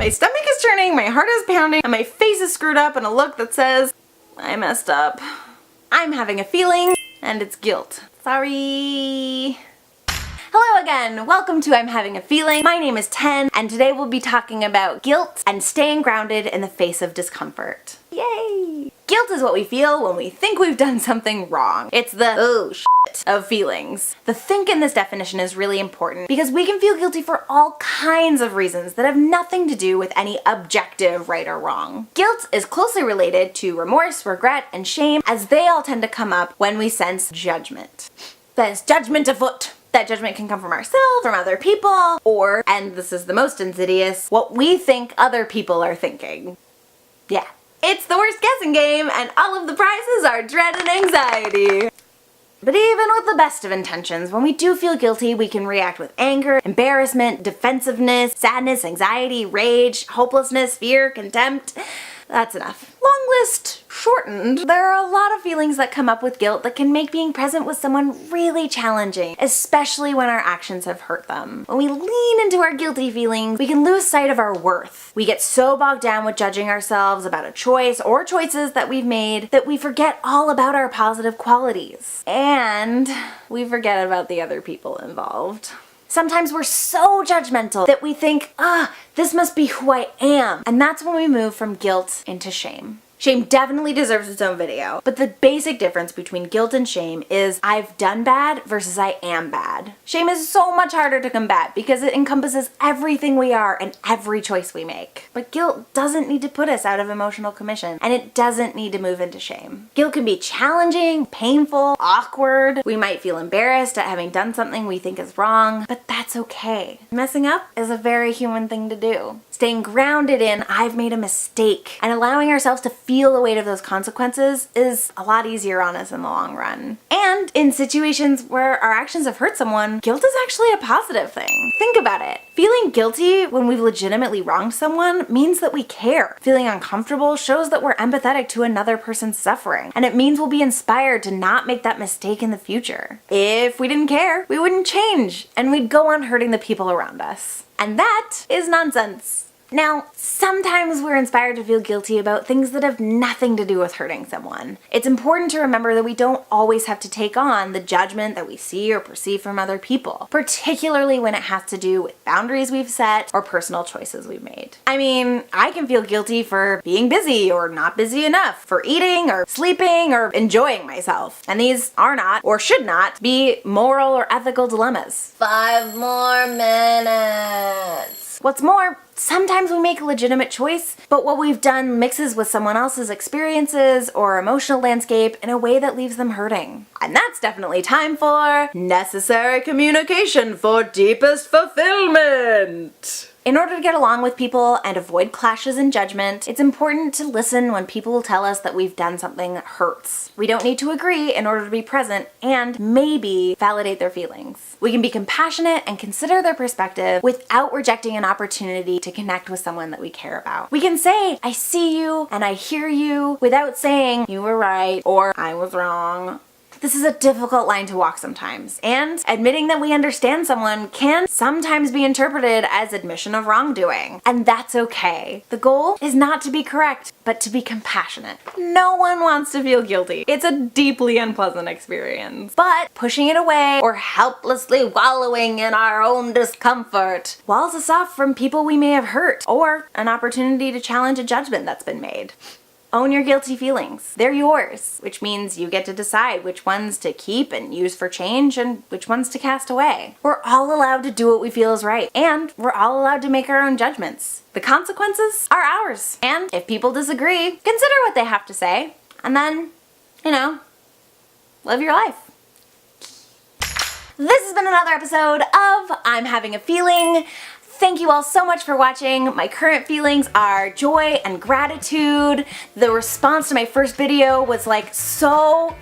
My stomach is turning, my heart is pounding, and my face is screwed up in a look that says, I messed up. I'm having a feeling, and it's guilt. Sorry. Hello again, welcome to I'm Having a Feeling. My name is Ten, and today we'll be talking about guilt and staying grounded in the face of discomfort. Yay! Guilt is what we feel when we think we've done something wrong. It's the oh shit of feelings. The think in this definition is really important because we can feel guilty for all kinds of reasons that have nothing to do with any objective right or wrong. Guilt is closely related to remorse, regret, and shame, as they all tend to come up when we sense judgment. There's judgment afoot. That judgment can come from ourselves, from other people, or, and this is the most insidious, what we think other people are thinking. Yeah. It's the worst guessing game, and all of the prizes are dread and anxiety. But even with the best of intentions, when we do feel guilty, we can react with anger, embarrassment, defensiveness, sadness, anxiety, rage, hopelessness, fear, contempt. That's enough. Long list shortened. There are a lot of feelings that come up with guilt that can make being present with someone really challenging, especially when our actions have hurt them. When we lean into our guilty feelings, we can lose sight of our worth. We get so bogged down with judging ourselves about a choice or choices that we've made that we forget all about our positive qualities. And we forget about the other people involved. Sometimes we're so judgmental that we think, this must be who I am. And that's when we move from guilt into shame. Shame definitely deserves its own video, but the basic difference between guilt and shame is I've done bad versus I am bad. Shame is so much harder to combat because it encompasses everything we are and every choice we make. But guilt doesn't need to put us out of emotional commission, and it doesn't need to move into shame. Guilt can be challenging, painful, awkward. We might feel embarrassed at having done something we think is wrong, but that's okay. Messing up is a very human thing to do. Staying grounded in I've made a mistake and allowing ourselves to feel the weight of those consequences is a lot easier on us in the long run. And in situations where our actions have hurt someone, guilt is actually a positive thing. Think about it. Feeling guilty when we've legitimately wronged someone means that we care. Feeling uncomfortable shows that we're empathetic to another person's suffering, and it means we'll be inspired to not make that mistake in the future. If we didn't care, we wouldn't change, and we'd go on hurting the people around us. And that is nonsense. Now, sometimes we're inspired to feel guilty about things that have nothing to do with hurting someone. It's important to remember that we don't always have to take on the judgment that we see or perceive from other people, particularly when it has to do with boundaries we've set or personal choices we've made. I mean, I can feel guilty for being busy or not busy enough, for eating or sleeping or enjoying myself. And these are not, or should not, be moral or ethical dilemmas. 5 more minutes. What's more, sometimes we make a legitimate choice, but what we've done mixes with someone else's experiences or emotional landscape in a way that leaves them hurting. And that's definitely time for necessary communication for deepest fulfillment. In order to get along with people and avoid clashes in judgment, it's important to listen when people tell us that we've done something that hurts. We don't need to agree in order to be present and maybe validate their feelings. We can be compassionate and consider their perspective without rejecting an opportunity to connect with someone that we care about. We can say, I see you and I hear you, without saying, you were right or I was wrong. This is a difficult line to walk sometimes, and admitting that we understand someone can sometimes be interpreted as admission of wrongdoing, and that's okay. The goal is not to be correct, but to be compassionate. No one wants to feel guilty. It's a deeply unpleasant experience. But pushing it away or helplessly wallowing in our own discomfort walls us off from people we may have hurt or an opportunity to challenge a judgment that's been made. Own your guilty feelings. They're yours, which means you get to decide which ones to keep and use for change and which ones to cast away. We're all allowed to do what we feel is right, and we're all allowed to make our own judgments. The consequences are ours. And if people disagree, consider what they have to say, and then, live your life. This has been another episode of I'm Having a Feeling. Thank you all so much for watching. My current feelings are joy and gratitude. The response to my first video was like so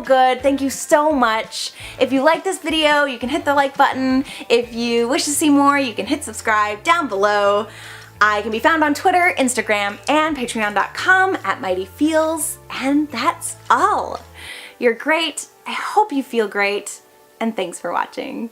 good. Thank you so much. If you like this video, you can hit the like button. If you wish to see more, you can hit subscribe down below. I can be found on Twitter, Instagram, and patreon.com at mightyfeels. And that's all. You're great. I hope you feel great. And thanks for watching.